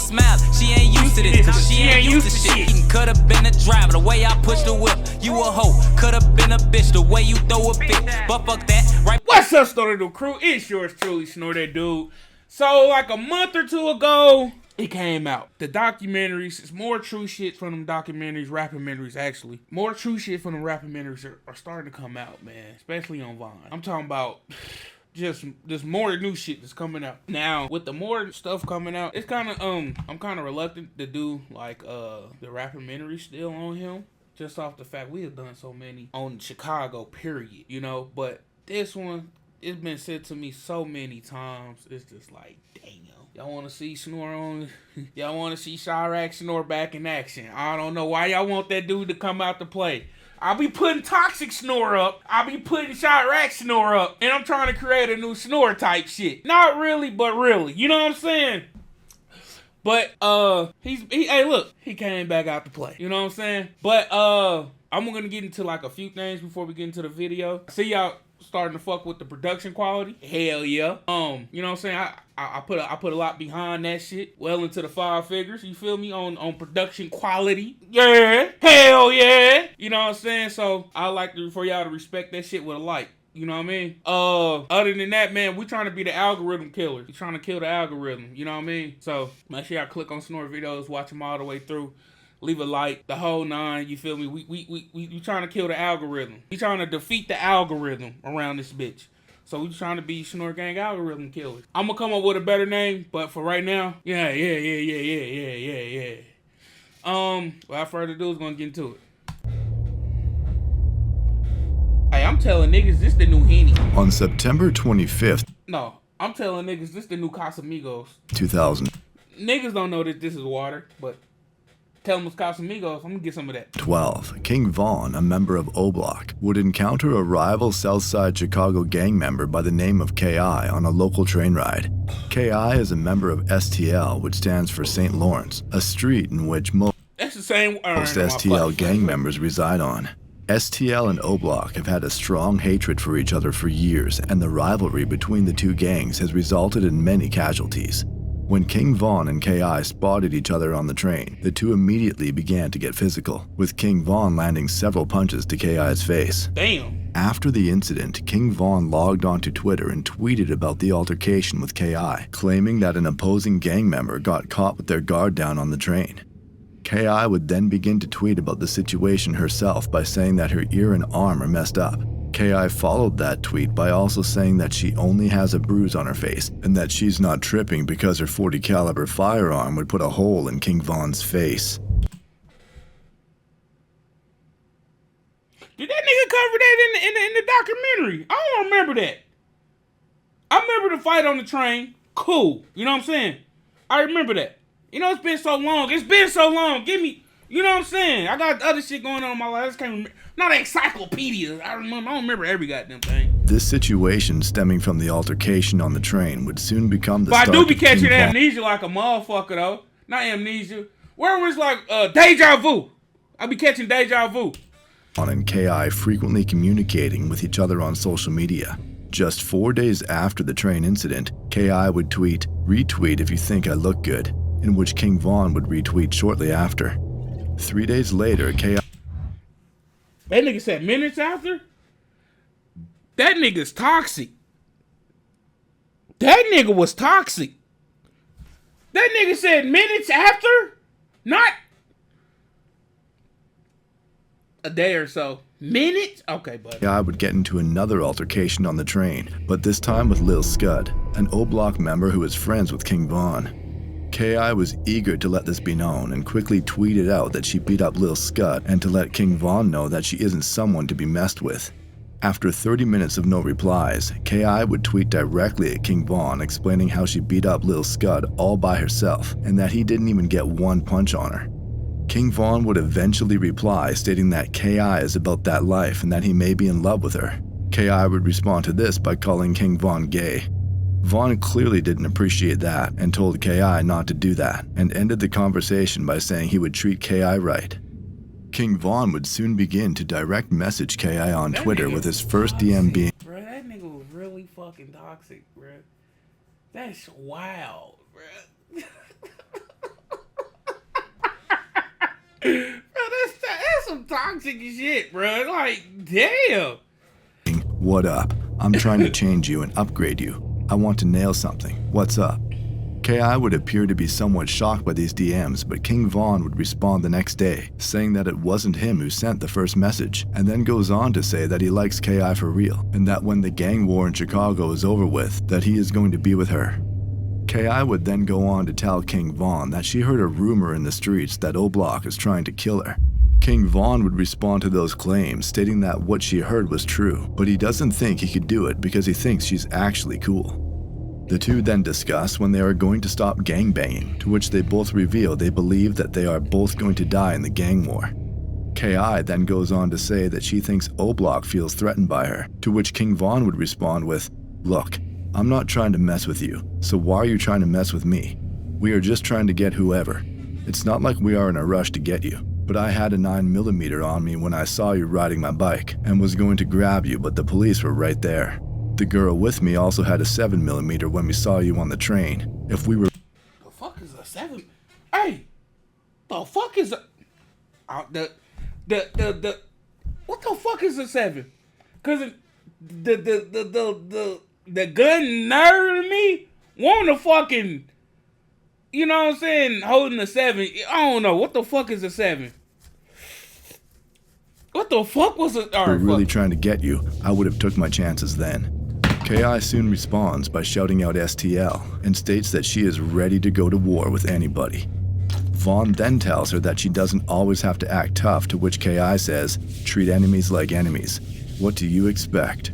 smiling. She ain't used to this, cause she ain't used to shit. Could've been a driver, the way I pushed the whip. You a hoe, could've been a bitch, the way you throw a fit. But fuck that, right? What's up, Snort That Dude crew? It's yours truly, Snort That Dude. So, like a month or two ago, it came out. The documentaries, it's more true shit from them documentaries, rapimentaries actually. More true shit from them rapimentaries are starting to come out, man. Especially on Vine. I'm talking about just more new shit that's coming out. Now, with the more stuff coming out, it's kind of, I'm kind of reluctant to do, like, the rapimentary still on him. Just off the fact we have done so many on Chicago, period, you know? But this one, it's been said to me so many times, it's just like, damn. Y'all want to see Snore on? Y'all want to see Chiraq Snore back in action? I don't know why y'all want that dude to come out to play. I'll be putting Toxic Snore up. I'll be putting Chiraq Snore up. And I'm trying to create a new Snore type shit. Not really, but really. You know what I'm saying? But, hey, look. He came back out to play. You know what I'm saying? But, I'm going to get into, like, a few things before we get into the video. See y'all starting to fuck with the production quality. Hell yeah. You know what I'm saying? I put a lot behind that shit. Well into the 5 figures. You feel me? On production quality. Yeah. Hell yeah. You know what I'm saying? So I like for y'all to respect that shit with a like. You know what I mean? Other than that, man, we trying to be the algorithm killers. We trying to kill the algorithm. You know what I mean? So make sure y'all click on Snore videos, watch them all the way through. Leave a like, the whole 9, you feel me? We trying to kill the algorithm. We trying to defeat the algorithm around this bitch. So we trying to be Snore Gang algorithm killers. I'm gonna come up with a better name, but for right now, yeah. Without further ado, is gonna get into it. Hey, I'm telling niggas this the new Henny. On September 25th, No, I'm telling niggas this the new Casamigos. 2012, Niggas don't know that this is water, but tell them it's Casamigos. I'm gonna get some of that. King Von, a member of O-Block, would encounter a rival Southside Chicago gang member by the name of K.I. on a local train ride. K.I. is a member of STL, which stands for St. Lawrence, a street in which most That's the same STL gang members reside on. STL and O-Block have had a strong hatred for each other for years, and the rivalry between the two gangs has resulted in many casualties. When King Von and K.I. spotted each other on the train, the two immediately began to get physical, with King Von landing several punches to K.I.'s face. Damn. After the incident, King Von logged onto Twitter and tweeted about the altercation with K.I., claiming that an opposing gang member got caught with their guard down on the train. K.I. would then begin to tweet about the situation herself by saying that her ear and arm are messed up. K.I. followed that tweet by also saying that she only has a bruise on her face and that she's not tripping because her .40 caliber firearm would put a hole in King Von's face. Did that nigga cover that in the documentary? I don't remember that. I remember the fight on the train. Cool. You know what I'm saying? I remember that. You know, it's been so long. It's been so long. Give me, you know what I'm saying? I got other shit going on in my life. I just can't remember. Not an encyclopedia. I don't remember every goddamn thing. This situation stemming from the altercation on the train would soon become the but start I do be of catching King Von amnesia like a motherfucker though. Not amnesia. Where was like deja vu. I be catching deja vu. and K.I. frequently communicating with each other on social media. Just 4 days after the train incident, K.I. would tweet, "Retweet if you think I look good," in which King Von would retweet shortly after. 3 days later, K.I. That nigga said minutes after? That nigga's toxic. That nigga was toxic. That nigga said minutes after? Not a day or so. Minutes? Okay, bud. K.I. would get into another altercation on the train, but this time with Lil Scud, an O-Block member who is friends with King Von. K.I. was eager to let this be known and quickly tweeted out that she beat up Lil Scud and to let King Von know that she isn't someone to be messed with. After 30 minutes of no replies, K.I. would tweet directly at King Von explaining how she beat up Lil Scud all by herself and that he didn't even get one punch on her. King Von would eventually reply stating that K.I. is about that life and that he may be in love with her. K.I. would respond to this by calling King Von gay. Von clearly didn't appreciate that and told K.I. not to do that and ended the conversation by saying he would treat K.I. right. King Von would soon begin to direct message K.I. on Twitter with his first DM being, "Bro, that nigga was really fucking toxic, bro. That's wild, bro." That's some toxic shit, bro. Like, damn. What up? I'm trying to change you and upgrade you. I want to nail something. What's up? K.I. would appear to be somewhat shocked by these DMs, but King Von would respond the next day, saying that it wasn't him who sent the first message, and then goes on to say that he likes K.I. for real, and that when the gang war in Chicago is over with, that he is going to be with her. K.I. would then go on to tell King Von that she heard a rumor in the streets that O-Block is trying to kill her. King Von would respond to those claims, stating that what she heard was true, but he doesn't think he could do it because he thinks she's actually cool. The two then discuss when they are going to stop gangbanging, to which they both reveal they believe that they are both going to die in the gang war. K.I. then goes on to say that she thinks O-Block feels threatened by her, to which King Von would respond with, "Look, I'm not trying to mess with you, so why are you trying to mess with me? We are just trying to get whoever. It's not like we are in a rush to get you, but I had a 9mm on me when I saw you riding my bike and was going to grab you, but the police were right there. The girl with me also had a 7mm when we saw you on the train. If we were..." The fuck is a 7? Hey, the fuck is a... What the fuck is a 7? Cause the gun nerd in me want to fucking, you know what I'm saying, holding a 7. I don't know. What the fuck is a 7? What the fuck was a... We're really trying to get you, I would have took my chances then. K.I. soon responds by shouting out STL and states that she is ready to go to war with anybody. Vaughn then tells her that she doesn't always have to act tough, to which K.I. says, "Treat enemies like enemies. What do you expect?"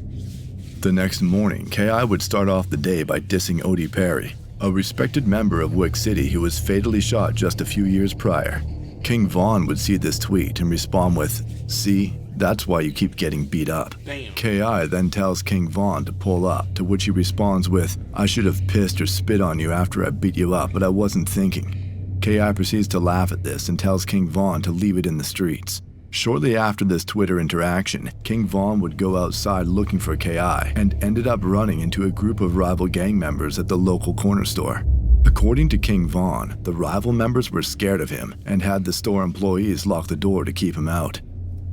The next morning, K.I. would start off the day by dissing Odie Perry, a respected member of Wick City who was fatally shot just a few years prior. King Vaughn would see this tweet and respond with, "See? That's why you keep getting beat up." Damn. K.I. then tells King Vaughn to pull up, to which he responds with, "I should have pissed or spit on you after I beat you up, but I wasn't thinking." K.I. proceeds to laugh at this and tells King Vaughn to leave it in the streets. Shortly after this Twitter interaction, King Vaughn would go outside looking for K.I. and ended up running into a group of rival gang members at the local corner store. According to King Vaughn, the rival members were scared of him and had the store employees lock the door to keep him out.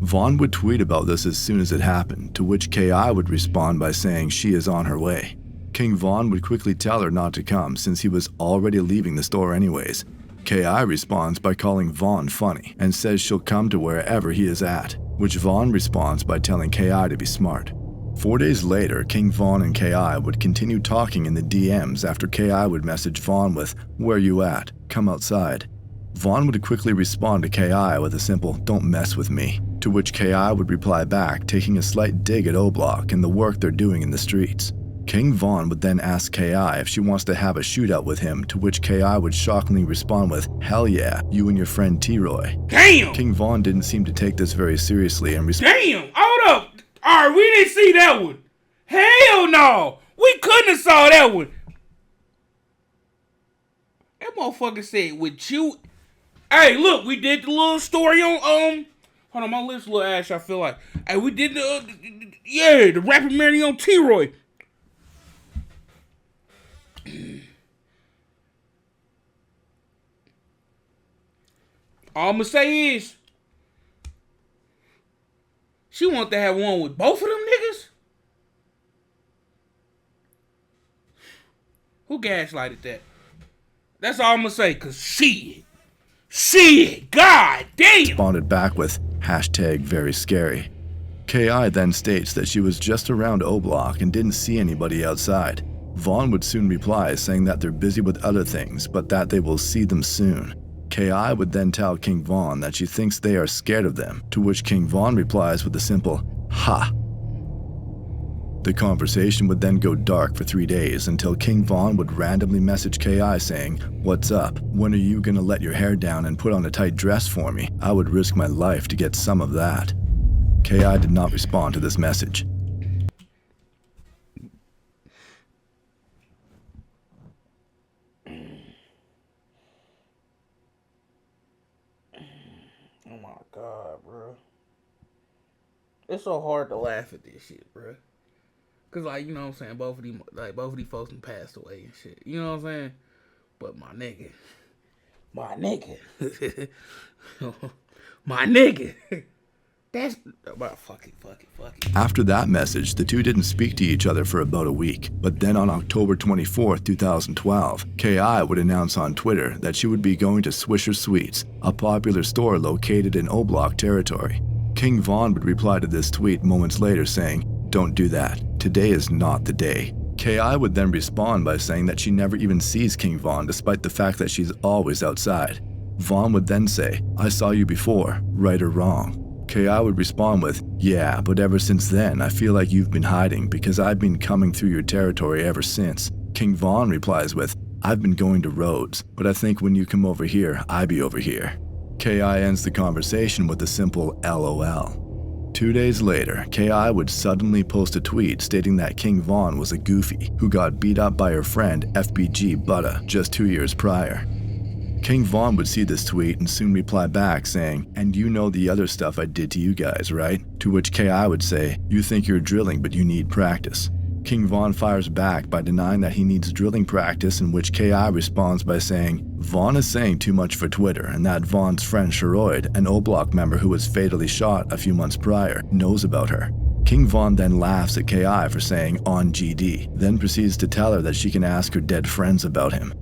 Vaughn would tweet about this as soon as it happened, to which K.I. would respond by saying she is on her way. King Vaughn would quickly tell her not to come since he was already leaving the store anyways. K.I. responds by calling Vaughn funny and says she'll come to wherever he is at, which Vaughn responds by telling K.I. to be smart. 4 days later, King Vaughn and K.I. would continue talking in the DMs after K.I. would message Vaughn with, "Where you at? Come outside." Vaughn would quickly respond to K.I. with a simple, "Don't mess with me," to which K.I. would reply back, taking a slight dig at O-Block and the work they're doing in the streets. King Vaughn would then ask K.I. if she wants to have a shootout with him, to which K.I. would shockingly respond with, "Hell yeah, you and your friend T-Roy." Damn! King Vaughn didn't seem to take this very seriously and Damn! Hold up! Alright, we didn't see that one. Hell no! We couldn't have saw that one. That motherfucker said, "With you..." Hey, look, we did the little story on, hold on, my lips a little ash, I feel like. Hey, we did the rapping Mary on T-Roy. All I'ma say is, she want to have one with both of them niggas? Who gaslighted that? That's all I'ma say, cause shit, god damn! Responded back with, #very scary. K.I. then states that she was just around O-Block and didn't see anybody outside. Vaughn would soon reply saying that they're busy with other things, but that they will see them soon. K.I. would then tell King Vaughn that she thinks they are scared of them, to which King Vaughn replies with a simple, "Ha." The conversation would then go dark for 3 days until King Vaughn would randomly message K.I. saying, "What's up? When are you gonna let your hair down and put on a tight dress for me? I would risk my life to get some of that." K.I. did not respond to this message. Oh my god, bro. It's so hard to laugh at this shit, bro. Cause like, you know what I'm saying, both of these folks done passed away and shit. You know what I'm saying? But my nigga. My nigga. That's... Well, fuck it. After that message, the two didn't speak to each other for about a week. But then on October 24th, 2012, K.I. would announce on Twitter that she would be going to Swisher Sweets, a popular store located in O-Block territory. King Von would reply to this tweet moments later saying, "Don't do that. Today is not the day." K.I. would then respond by saying that she never even sees King Von despite the fact that she's always outside. Von would then say, "I saw you before, right or wrong." K.I. would respond with, "Yeah, but ever since then, I feel like you've been hiding because I've been coming through your territory ever since." King Von replies with, "I've been going to Rhodes, but I think when you come over here, I be over here." K.I. ends the conversation with a simple LOL. 2 days later, K.I. would suddenly post a tweet stating that King Von was a goofy who got beat up by her friend FBG Butta just 2 years prior. King Von would see this tweet and soon reply back saying, "And you know the other stuff I did to you guys, right?" To which K.I. would say, "You think you're drilling, but you need practice." King Von fires back by denying that he needs drilling practice, in which K.I. responds by saying, "Von is saying too much for Twitter, and that Von's friend Sharoid, an O-Block member who was fatally shot a few months prior, knows about her." King Von then laughs at K.I. for saying "on GD," then proceeds to tell her that she can ask her dead friends about him.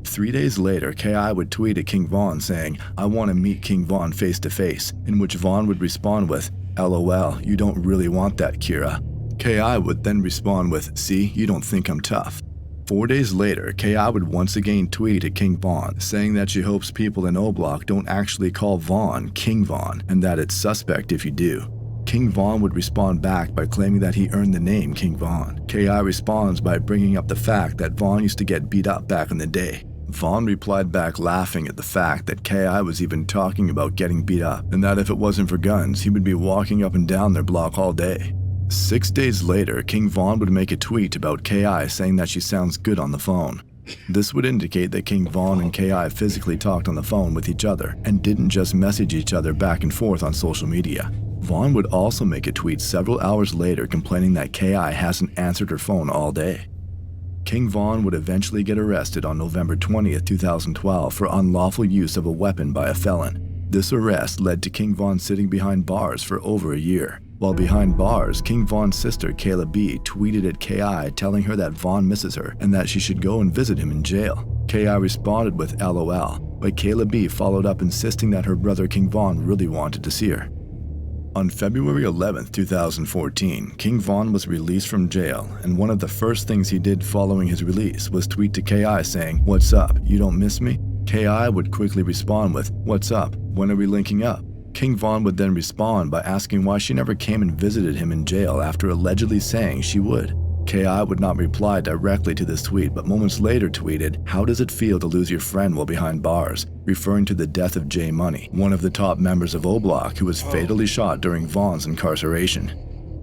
3 days later, K.I. would tweet at King Von saying, "I want to meet King Von face to face," in which Von would respond with, "LOL, you don't really want that, Kira." K.I. would then respond with, "See, you don't think I'm tough." 4 days later, K.I. would once again tweet at King Von, saying that she hopes people in O-Block don't actually call Von King Von, and that it's suspect if you do. King Von would respond back by claiming that he earned the name King Von. K.I. responds by bringing up the fact that Von used to get beat up back in the day. Von replied back laughing at the fact that K.I. was even talking about getting beat up, and that if it wasn't for guns, he would be walking up and down their block all day. 6 days later, King Von would make a tweet about K.I. saying that she sounds good on the phone. This would indicate that King Von and K.I. physically talked on the phone with each other and didn't just message each other back and forth on social media. Von would also make a tweet several hours later complaining that K.I. hasn't answered her phone all day. King Von would eventually get arrested on November 20th, 2012 for unlawful use of a weapon by a felon. This arrest led to King Von sitting behind bars for over a year. While behind bars, King Von's sister Kayla B tweeted at K.I. telling her that Von misses her and that she should go and visit him in jail. K.I. responded with LOL, but Kayla B followed up insisting that her brother King Von really wanted to see her. On February 11, 2014, King Von was released from jail, and one of the first things he did following his release was tweet to K.I. saying, "What's up, you don't miss me?" K.I. would quickly respond with, "What's up, when are we linking up?" King Von would then respond by asking why she never came and visited him in jail after allegedly saying she would. K.I. would not reply directly to this tweet, but moments later tweeted, "How does it feel to lose your friend while behind bars?" referring to the death of J Money, one of the top members of O-Block who was fatally shot during Von's incarceration.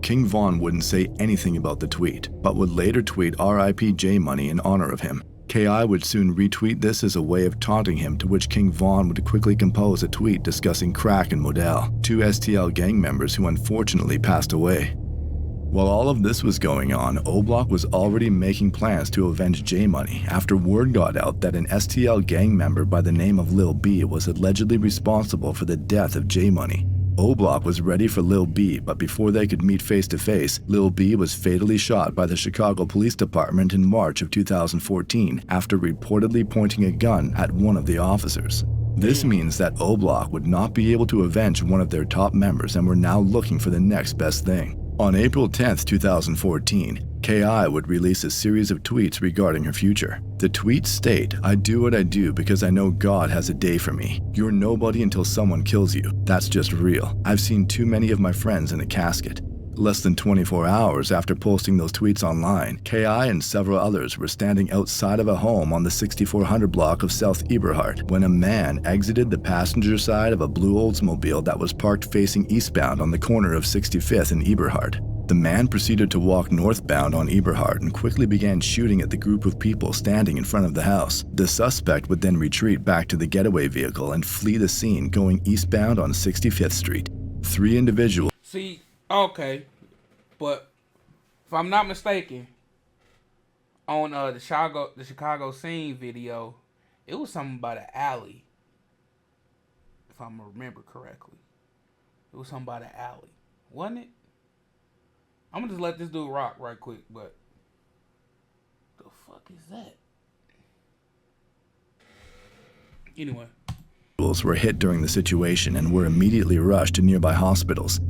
King Von wouldn't say anything about the tweet, but would later tweet RIP J Money in honor of him. K.I. would soon retweet this as a way of taunting him, to which King Von would quickly compose a tweet discussing Crack and Modell, two STL gang members who unfortunately passed away. While all of this was going on, O-Block was already making plans to avenge J Money after word got out that an STL gang member by the name of Lil B was allegedly responsible for the death of J Money. O-Block was ready for Lil B, but before they could meet face to face, Lil B was fatally shot by the Chicago Police Department in March of 2014 after reportedly pointing a gun at one of the officers. This means that O-Block would not be able to avenge one of their top members and were now looking for the next best thing. On April 10, 2014, K.I. would release a series of tweets regarding her future. The tweets state, "I do what I do because I know God has a day for me. You're nobody until someone kills you. That's just real. I've seen too many of my friends in a casket." Less than 24 hours after posting those tweets online, K.I. and several others were standing outside of a home on the 6400 block of South Eberhard when a man exited the passenger side of a blue Oldsmobile that was parked facing eastbound on the corner of 65th and Eberhard. The man proceeded to walk northbound on Eberhard and quickly began shooting at the group of people standing in front of the house. The suspect would then retreat back to the getaway vehicle and flee the scene going eastbound on 65th Street. 3 individuals. See, okay, but if I'm not mistaken, on the Chicago scene video, it was something about an alley. if I remember correctly. It was something by the alley, wasn't it? I'm gonna just let this dude rock right quick, but the fuck is that? Anyway. Were hit during the situation and were immediately rushed to nearby hospitals.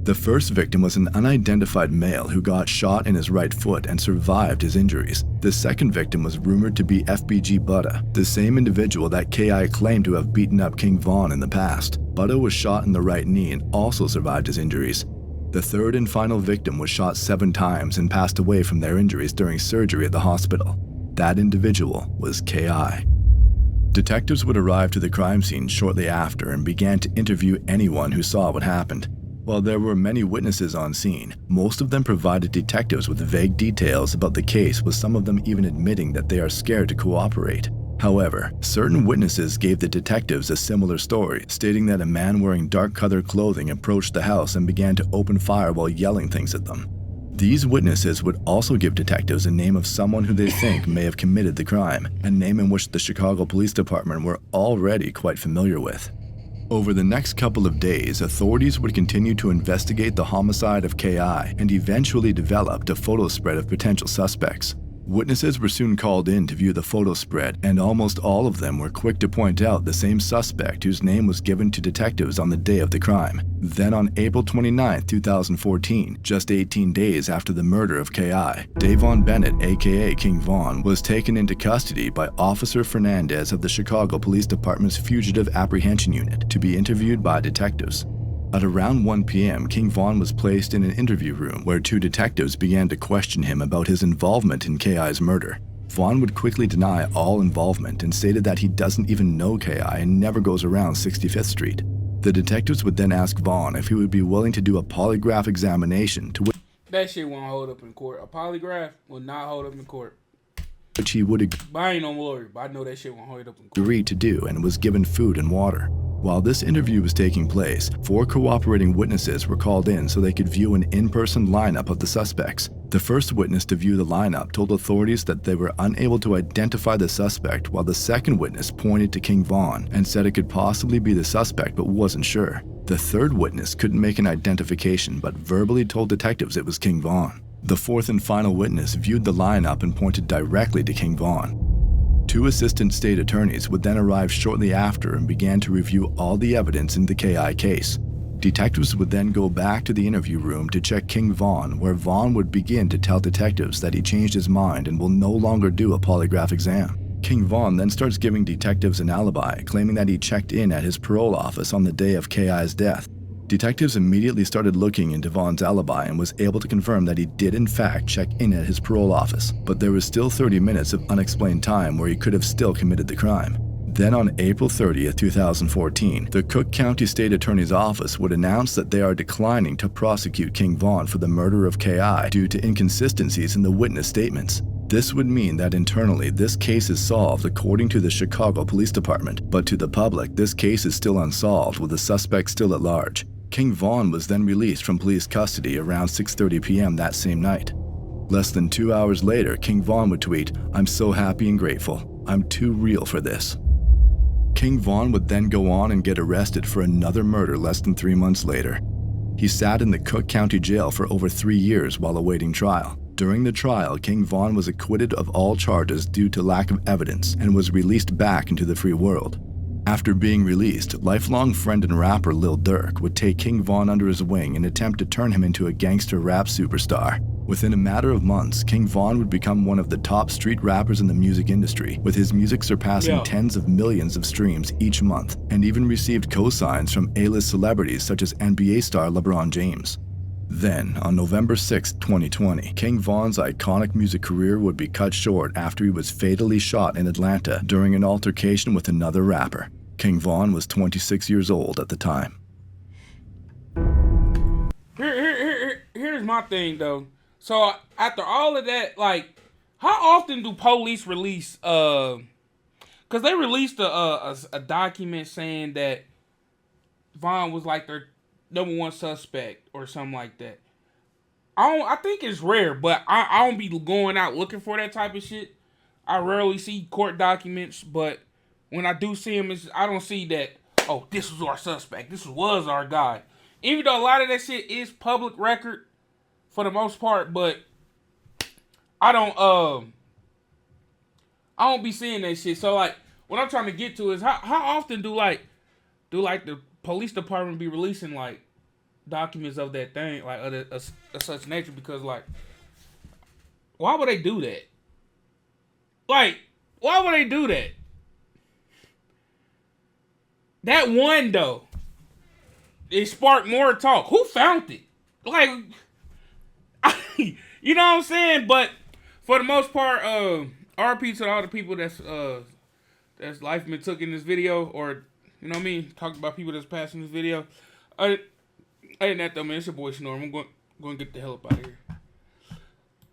The first victim was an unidentified male who got shot in his right foot and survived his injuries. The second victim was rumored to be FBG Butta, the same individual that KI claimed to have beaten up King Von in the past. Butta was shot in the right knee and also survived his injuries. The third and final victim was shot 7 times and passed away from their injuries during surgery at the hospital. That individual was KI. Detectives would arrive to the crime scene shortly after and began to interview anyone who saw what happened. While there were many witnesses on scene, most of them provided detectives with vague details about the case, with some of them even admitting that they are scared to cooperate. However, certain witnesses gave the detectives a similar story, stating that a man wearing dark-colored clothing approached the house and began to open fire while yelling things at them. These witnesses would also give detectives a name of someone who they think may have committed the crime, a name in which the Chicago Police Department were already quite familiar with. Over the next couple of days, authorities would continue to investigate the homicide of KI and eventually developed a photo spread of potential suspects. Witnesses were soon called in to view the photo spread, and almost all of them were quick to point out the same suspect whose name was given to detectives on the day of the crime. Then on April 29, 2014, just 18 days after the murder of KI, Davon Bennett, aka King Von, was taken into custody by Officer Fernandez of the Chicago Police Department's Fugitive Apprehension Unit to be interviewed by detectives. At around 1 p.m., King Von was placed in an interview room where 2 detectives began to question him about his involvement in KI's murder. Von would quickly deny all involvement and stated that he doesn't even know KI and never goes around 65th Street. The detectives would then ask Von if he would be willing to do a polygraph examination, to That shit won't hold up in court. A polygraph will not hold up in court. which he would But I ain't no lawyer, but I know that shit won't hold up in court. agree to do, and was given food and water. While this interview was taking place, 4 cooperating witnesses were called in so they could view an in-person lineup of the suspects. The first witness to view the lineup told authorities that they were unable to identify the suspect, while the second witness pointed to King Von and said it could possibly be the suspect but wasn't sure. The third witness couldn't make an identification but verbally told detectives it was King Von. The fourth and final witness viewed the lineup and pointed directly to King Von. 2 assistant state attorneys would then arrive shortly after and began to review all the evidence in the KI case. Detectives would then go back to the interview room to check King Von, where Von would begin to tell detectives that he changed his mind and will no longer do a polygraph exam. King Von then starts giving detectives an alibi, claiming that he checked in at his parole office on the day of KI's death. Detectives immediately started looking into Von's alibi and was able to confirm that he did in fact check in at his parole office, but there was still 30 minutes of unexplained time where he could have still committed the crime. Then on April 30th, 2014, the Cook County State Attorney's Office would announce that they are declining to prosecute King Von for the murder of KI due to inconsistencies in the witness statements. This would mean that internally this case is solved according to the Chicago Police Department, but to the public this case is still unsolved with the suspect still at large. King Von was then released from police custody around 6:30 p.m. that same night. Less than 2 hours later, King Von would tweet, "I'm so happy and grateful. I'm too real for this." King Von would then go on and get arrested for another murder less than 3 months later. He sat in the Cook County Jail for over 3 years while awaiting trial. During the trial, King Von was acquitted of all charges due to lack of evidence and was released back into the free world. After being released, lifelong friend and rapper Lil Durk would take King Von under his wing and attempt to turn him into a gangster rap superstar. Within a matter of months, King Von would become one of the top street rappers in the music industry, with his music surpassing tens of millions of streams each month, and even received co-signs from A-list celebrities such as NBA star LeBron James. Then, on November 6, 2020, King Von's iconic music career would be cut short after he was fatally shot in Atlanta during an altercation with another rapper. King Von was 26 years old at the time. Here's my thing, though. So, after all of that, like, how often do police release, because they released a document saying that Von was, like, their number 1 suspect or something like that. I think it's rare, but I don't be going out looking for that type of shit. I rarely see court documents, but when I do see them, I don't see that, oh, this was our suspect. This was our guy. Even though a lot of that shit is public record for the most part, but I don't be seeing that shit. So like, what I'm trying to get to is how often do the police department be releasing like documents of that thing, like of such nature? Because like, why would they do that? Like, why would they do that? That one though, it sparked more talk. Who found it? Like, you know what I'm saying? But for the most part, RP to all the people that's life been took in this video, or you know what I mean, talking about people that's passing this video. Other than that though, man, it's your boy Snorm. I'm going to get the hell up out of here.